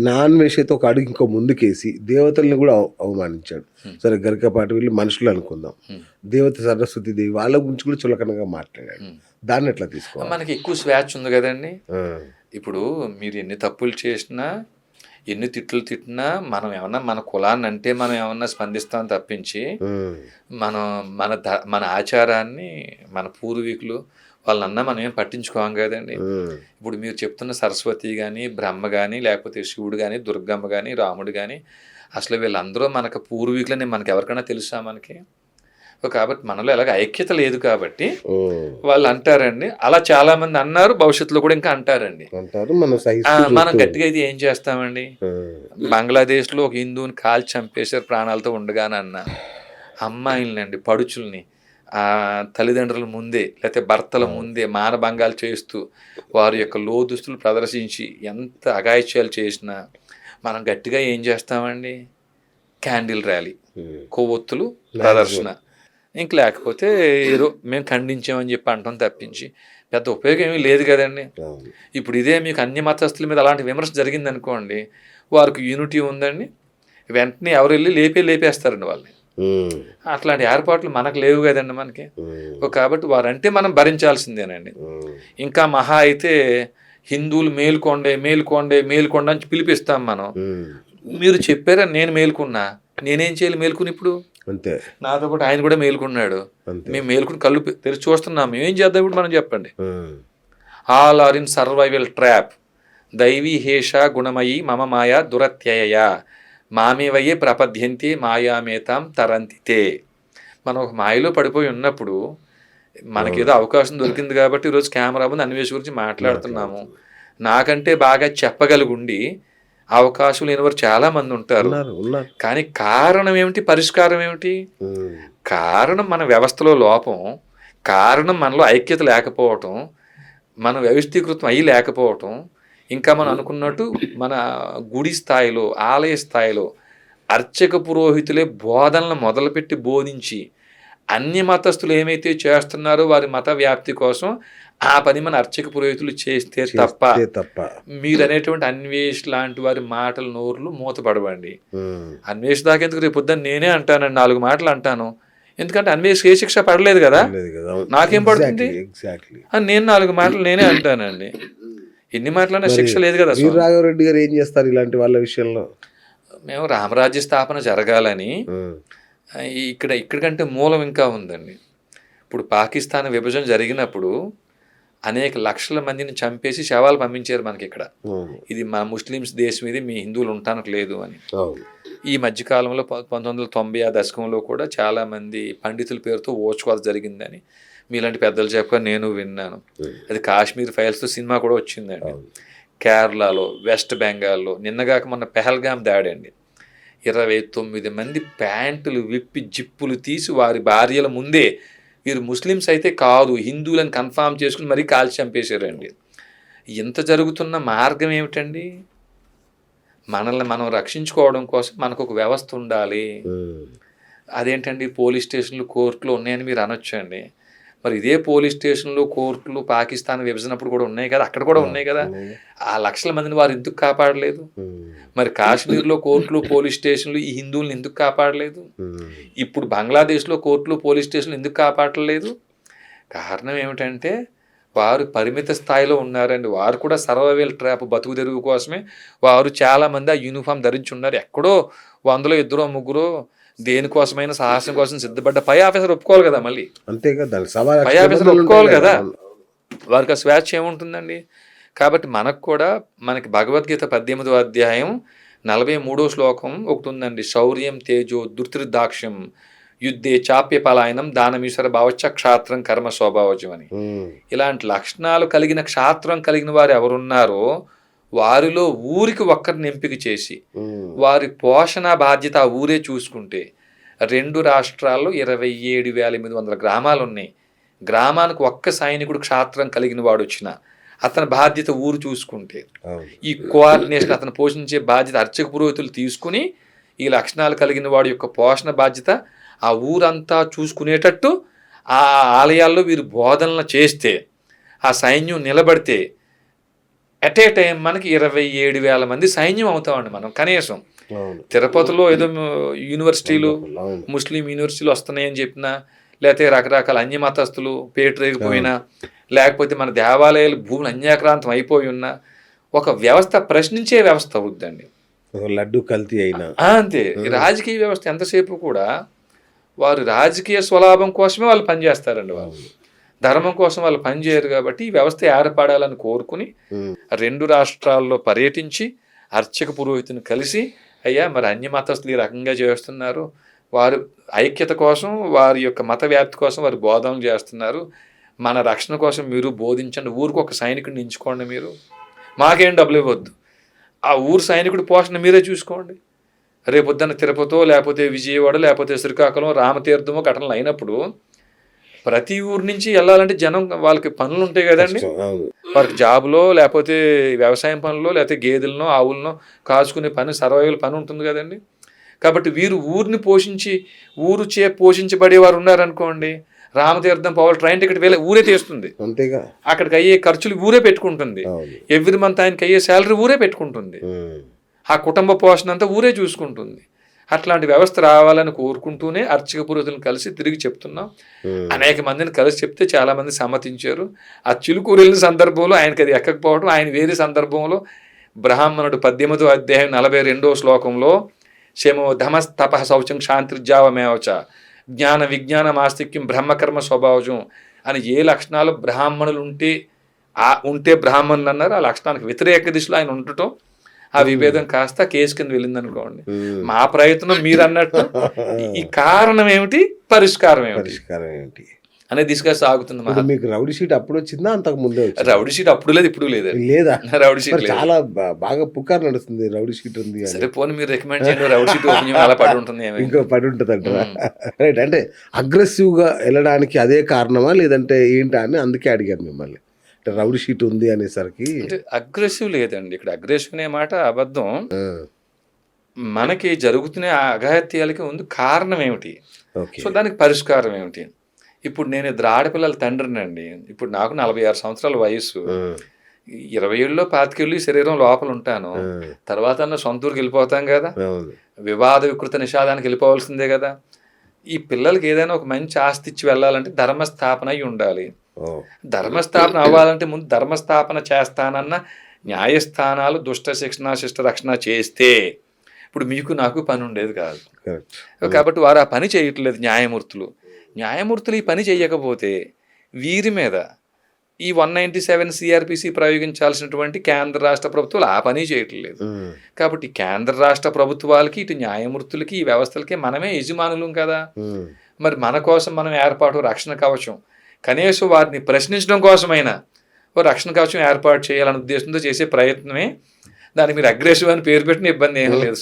Non వేష్ అయితే ఒక అడుగు ఇంకో ముందుకేసి దేవతల్ని కూడా అవమానించాడు. హ్మ్. సరే గరికపాటి వీళ్ళు మనుషులు అనుకుందాం. హ్మ్. దేవత సరస్వతి దేవి వాళ్ళ గురించి కూడా చులకనగా మాట్లాడాడు. హ్మ్. దాన్ని ఎట్లా తీసుకోవాలి? మనకి ఎక్కువ స్వేచ్ఛ ఉంది కదండి. ఆ, ఇప్పుడు మీరు ఎన్ని తప్పులు చేసినా, ఎన్ని తిట్లు తిట్టినా, మనం ఏమన్నా మన కులాన్ని అంటే మనం ఏమన్నా స్పందిస్తాం తప్పించి, ఉమ్, మనం మన ఆచారాన్ని, మన పూర్వీకులు వాళ్ళన్నా మనం ఏం పట్టించుకోం కదండి. ఉమ్, ఇప్పుడు మీరు చెప్తున్న సరస్వతి కానీ, బ్రహ్మ కానీ, లేకపోతే శివుడు కానీ, దుర్గమ్మ కానీ, రాముడు కానీ, అసలు వీళ్ళందరూ మనకు పూర్వీకులని మనకి ఎవరికైనా తెలుసా మనకి? కాబట్టి మనలో ఎలాగ ఐక్యత లేదు కాబట్టి ఉమ్. వాళ్ళు అంటారండి. అలా చాలా మంది అన్నారు, భవిష్యత్తులో కూడా ఇంకా అంటారండి. అంటారు మనం మనం గట్టిగా అయితే ఏం చేస్తామండి? బంగ్లాదేశ్లో ఒక హిందువుని కాల్చి చంపేశారు ప్రాణాలతో ఉండగానన్న అమ్మాయిలనండి, పడుచుల్ని తల్లిదండ్రుల ముందే లేకపోతే భర్తల ముందే మానభంగాలు చేస్తూ వారి యొక్క లోదుస్తులు ప్రదర్శించి ఎంత అఘాయిత్యాలు చేసినా మనం గట్టిగా ఏం చేస్తామండి? క్యాండిల్ ర్యాలీ, కొవ్వొత్తులు ప్రదర్శన, ఇంక లేకపోతే ఏదో మేము ఖండించామని చెప్పి అంటాం తప్పించి పెద్ద ఉపయోగం ఏమీ లేదు కదండి. ఇప్పుడు ఇదే మీకు అన్ని మతస్థుల మీద అలాంటి విమర్శ జరిగింది అనుకోండి, వారికి యూనిటీ ఉందండి, వెంటనే ఎవరు వెళ్ళి లేపేస్తారండి వాళ్ళని. అట్లాంటి ఏర్పాట్లు మనకు లేవు కదండి మనకి. కాబట్టి వారంటే మనం భరించాల్సిందేనండి. ఇంకా మహా అయితే హిందువులు మేల్కొండే మేల్కొండే మేల్కొండ అని పిలిపిస్తాం మనం. మీరు చెప్పారా నేను మేల్కొన్నా, నేనేం చేయాలి మేల్కొని? ఇప్పుడు అంతే, నాతో పాటు ఆయన కూడా మేల్కొన్నాడు, మేము మేల్కొని కళ్ళు తెరిచి చూస్తున్నాం, మేము ఏం చేద్దాం ఇప్పుడు? మనం చెప్పండి. All are in survival trap, దైవీ హేష గుణమయీ మమ మాయా దురత్యయ మామేవయే ప్రపద్యంతి మాయామేతాం తరంతితే. మనం ఒక మాయలో పడిపోయి ఉన్నప్పుడు మనకేదో అవకాశం దొరికింది కాబట్టి ఈరోజు కెమెరా ముందు అన్వేషణ గురించి మాట్లాడుతున్నాము. నాకంటే బాగా చెప్పగలుగుండి అవకాశం లేని వారు చాలా మంది ఉంటారు. కానీ కారణం ఏమిటి? పరిష్కారం ఏమిటి? కారణం మన వ్యవస్థలో లోపం, కారణం మనలో ఐక్యత లేకపోవటం, మనం వ్యవస్థీకృతం అయ్యి లేకపోవటం, ఇంకా మనం అనుకున్నట్టు మన గుడి స్థాయిలో, ఆలయ స్థాయిలో అర్చక పురోహితులే బోధనలు మొదలుపెట్టి బోధించి అన్ని మతస్థులు ఏమైతే చేస్తున్నారో వారి మత వ్యాప్తి కోసం ఆ పని మన అర్చక పురోహితులు చేస్తే తప్ప మీరు అనేటువంటి అన్వేష్ లాంటి వారి మాటలు నోర్లు మూతపడవండి. అన్వేష్ దాకెందుకు? రేపు పొద్దున్న నేనే అంటానండి 4 మాటలు అంటాను, ఎందుకంటే అన్వేష్ ఏ శిక్ష పడలేదు కదా, నాకేం పడుతుంది? నేను 4 మాటలు నేనే అంటానండి. ఎన్ని మాటలన్నా శిక్ష లేదు కదా. వీరరాఘవరెడ్డి గారు ఏం చేస్తారు ఇలాంటి వాళ్ళ విషయంలో? మేము రామరాజ్య స్థాపన జరగాలని ఇక్కడికంటే మూలం ఇంకా ఉందండి. ఇప్పుడు పాకిస్తాన్ విభజన జరిగినప్పుడు అనేక లక్షల మందిని చంపేసి శవాలు పంపించారు మనకి ఇక్కడ. ఇది మా ముస్లిమ్స్ దేశం, ఇది మీ హిందువులు ఉండటానికి లేదు అని. ఈ మధ్యకాలంలో 1990 ఆ దశకంలో కూడా చాలామంది పండితుల పేరుతో ఓచుకోవాల్సి జరిగిందని మీలాంటి పెద్దలు చెప్పగా నేను విన్నాను. అది కాశ్మీర్ ఫైల్స్తో సినిమా కూడా వచ్చిందండి. కేరళలో, వెస్ట్ బెంగాల్లో నిన్నగాక మొన్న పెహల్గాం దాడి అండి. 29 మంది ప్యాంటులు విప్పి జిప్పులు తీసి వారి భార్యల ముందే, వీరు ముస్లిమ్స్ అయితే కాదు హిందువులను కన్ఫామ్ చేసుకుని మరీ కాల్చి చంపేశారండి. ఇంత జరుగుతున్న మార్గం ఏమిటండి? మనల్ని మనం రక్షించుకోవడం కోసం మనకు ఒక వ్యవస్థ ఉండాలి. అదేంటండి పోలీస్ స్టేషన్లు, కోర్టులు ఉన్నాయని మీరు అనొచ్చండి. మరి ఇదే పోలీస్ స్టేషన్లు, కోర్టులు పాకిస్తాన్ విభజనప్పుడు కూడా ఉన్నాయి కదా, అక్కడ కూడా ఉన్నాయి కదా. ఆ లక్షల మందిని వారు ఎందుకు కాపాడలేదు? మరి కాశ్మీర్లో కోర్టులు, పోలీస్ స్టేషన్లు ఈ హిందువులను ఎందుకు కాపాడలేదు? ఇప్పుడు బంగ్లాదేశ్లో కోర్టులు, పోలీస్ స్టేషన్లు ఎందుకు కాపాడలేదు? కారణం ఏమిటంటే వారు పరిమిత స్థాయిలో ఉన్నారండి. వారు కూడా సర్వైవల్ ట్రాప్, బతుకు తెరుగు కోసమే వారు చాలామంది ఆ యూనిఫామ్ ధరించి ఉన్నారు. ఎక్కడో 100లో 2 3 దేనికోసమైనా సాహసం కోసం సిద్ధపడ్డ పై ఆఫీసర్ ఒప్పుకోవాలి కదా. మళ్ళీ పై ఆఫీసర్ ఒప్పుకోవాలి కదా, వారికి ఆ స్వేచ్ఛ ఏముంటుందండి? కాబట్టి మనకి భగవద్గీత 18వ అధ్యాయం 43వ శ్లోకం ఒకటి ఉందండి. శౌర్యం తేజో దుర్తిర్దాక్ష్యం యుద్ధే చాప్య పలాయనం దానమీశ్వర భావచ్చ క్షాత్రం కర్మ స్వభావజం అని. ఇలాంటి లక్షణాలు కలిగిన క్షాత్రం కలిగిన వారు ఎవరున్నారో వారిలో ఊరికి ఒక్కరిని ఎంపిక చేసి వారి పోషణ బాధ్యత ఆ ఊరే చూసుకుంటే 2 రాష్ట్రాల్లో 27,800 గ్రామాలు ఉన్నాయి. గ్రామానికి ఒక్క సైనికుడు క్షాత్రం కలిగిన వాడు వచ్చిన అతని బాధ్యత ఊరు చూసుకుంటే, ఈ కోఆర్డినేషన్ అతను పోషించే బాధ్యత అర్చక పురోహితులు తీసుకుని ఈ లక్షణాలు కలిగిన వాడి యొక్క పోషణ బాధ్యత ఆ ఊరంతా చూసుకునేటట్టు ఆ ఆలయాల్లో వీరు బోధనలు చేస్తే, ఆ సైన్యం నిలబడితే అట్ ఏ టైం మనకి 27,000 మంది సైన్యం అవుతామండి మనం కనీసం. అవును. తిరుపతిలో ఏదో యూనివర్సిటీలు అవును. ముస్లిం యూనివర్సిటీలు వస్తున్నాయని చెప్పినా, లేకపోతే రకరకాల అన్యమతస్థులు పేటరేగిపోయినా, లేకపోతే మన దేవాలయాలు భూములు అన్యాక్రాంతం అయిపోయి ఉన్నా, ఒక వ్యవస్థ ప్రశ్నించే వ్యవస్థ అవుద్దండి. ఒక లడ్డు కల్తీ అయినా అంతే. రాజకీయ వ్యవస్థ ఎంతసేపు కూడా వారు రాజకీయ స్వలాభం కోసమే వాళ్ళు పనిచేస్తారండి. వాళ్ళు ధర్మం కోసం వాళ్ళు పనిచేయరు. కాబట్టి ఈ వ్యవస్థ ఏర్పడాలని కోరుకుని 2 రాష్ట్రాల్లో పర్యటించి అర్చక పురోహితుని కలిసి, అయ్యా మరి అన్య మతస్థులు ఈ రకంగా చేస్తున్నారు, వారు ఐక్యత కోసం వారి యొక్క మత వ్యాప్తి కోసం వారు బోధనలు చేస్తున్నారు, మన రక్షణ కోసం మీరు బోధించండి, ఊరికి ఒక సైనికుడిని ఎంచుకోండి, మీరు మాకేం డబ్బులు ఇవ్వద్దు, ఆ ఊరు సైనికుడి పోషణ మీరే చూసుకోండి. రేపొద్దున తిరుపతో లేకపోతే విజయవాడ లేకపోతే శ్రీకాకుళం రామతీర్థమో ఘటనలు అయినప్పుడు ప్రతి ఊరు నుంచి వెళ్ళాలంటే జనం వాళ్ళకి పనులు ఉంటాయి కదండి. వారికి జాబులో లేకపోతే వ్యవసాయం పనుల్లో లేకపోతే గేదెలనో ఆవులనో కాచుకునే పని, సర్వైవల్ పని ఉంటుంది కదండి. కాబట్టి వీరు ఊరిని పోషించబడేవారు ఉన్నారనుకోండి, రామతీర్థం పోవాలి ట్రైన్ టికెట్ ఊరే తీస్తుంది, అంతేగా, అక్కడికి అయ్యే ఖర్చులు ఊరే పెట్టుకుంటుంది, ఎవ్రీ మంత్ ఆయనకి అయ్యే శాలరీ ఊరే పెట్టుకుంటుంది, ఆ కుటుంబ పోషణ అంతా ఊరే చూసుకుంటుంది. అట్లాంటి వ్యవస్థ రావాలని కోరుకుంటూనే అర్చక పురోహితులను కలిసి తిరిగి చెప్తున్నాం. అనేక మందిని కలిసి చెప్తే చాలా మంది సమ్మతించారు. ఆ చిలుకూరు వెళ్ళిన సందర్భంలో ఆయనకి అది ఎక్కకపోవడం, ఆయన వేరే సందర్భంలో బ్రాహ్మణుడు 18వ అధ్యాయం 42వ శ్లోకంలో శమో ధమస్తప శౌచం శాంతిర్జావమేవచ జ్ఞాన విజ్ఞానం ఆస్తిక్యం బ్రహ్మకర్మ స్వభావజం అని ఏ లక్షణాలు బ్రాహ్మణులు ఉంటే బ్రాహ్మణులు అన్నారు, ఆ లక్షణానికి వ్యతిరేక దిశలో ఆయన ఉండటం, ఆ విభేదం కాస్త కేసు కింద వెళ్ళింది అనుకోండి. మా ప్రయత్నం మీరు అన్నట్టు ఈ కారణం ఏమిటి, పరిష్కారం ఏమిటి అనే దిశగా సాగుతుంది. మీకు రౌడీ షీట్ అప్పుడు వచ్చిందా, అంతకు ముందే? రౌడీ షీట్ అప్పుడు లేదు, ఇప్పుడు లేదా? రౌడీ షీట్ చాలా బాగా పుకారు నడుస్తుంది, రౌడీ షీట్ ఉంది. సరే పోనీ మీరు రికమెండ్ చేయండి, రౌడీ షీట్ అలా పడి ఉంటుంది, ఇంకో పడి ఉంటుంది అంటారా? రైట్. అంటే అగ్రెసివ్ గా వెళ్ళడానికి అదే కారణమా లేదంటే ఏంటా అని అందుకే అడిగాను మిమ్మల్ని. రౌడీ షీట్ ఉంది అనేసరికి అగ్రెసివ్ లేదండి, ఇక్కడ అగ్రెసివ్ అనే మాట అబద్ధం. మనకి జరుగుతున్న అఘాయిత్యాలకి ముందు కారణం ఏమిటి, సో దానికి పరిష్కారం ఏమిటి. ఇప్పుడు నేను 2 ఆడపిల్లల తండ్రిని అండి. ఇప్పుడు నాకు 46 సంవత్సరాల వయసు, 20 ఏళ్ళలో 25 ఏళ్ళు శరీరం లోపల ఉంటాను. తర్వాత సొంత ఊరికి వెళ్ళిపోతాం కదా, వివాద వికృత నిషాదానికి వెళ్ళిపోవాల్సిందే కదా. ఈ పిల్లలకి ఏదైనా ఒక మంచి ఆస్తి ఇచ్చి వెళ్ళాలంటే ధర్మస్థాపన అయి ఉండాలి. ధర్మస్థాపన అవ్వాలంటే ముందు ధర్మస్థాపన చేస్తానన్న న్యాయస్థానాలు దుష్ట శిక్షణ శిష్ట రక్షణ చేస్తే ఇప్పుడు మీకు నాకు పని ఉండేది కాదు. కాబట్టి వారు ఆ పని చేయట్లేదు. న్యాయమూర్తులు ఈ పని చేయకపోతే వీరి మీద ఈ 197 సిఆర్పిసి ప్రయోగించాల్సినటువంటి కేంద్ర రాష్ట్ర ప్రభుత్వాలు ఆ పని చేయట్లేదు. కాబట్టి కేంద్ర రాష్ట్ర ప్రభుత్వాలకి ఇటు న్యాయమూర్తులకి ఈ వ్యవస్థలకి మనమే యజమానులం కదా. మరి మన కోసం మనం ఏర్పాటు రక్షణ కవచం, కనీసం వారిని ప్రశ్నించడం కోసమైనా ఓ రక్షణ కవచం ఏర్పాటు చేయాలనే ఉద్దేశంతో చేసే ప్రయత్నమే. దానికి మీరు అగ్రెసివ్ అని పేరు పెట్టిన ఇబ్బంది ఏం లేదు.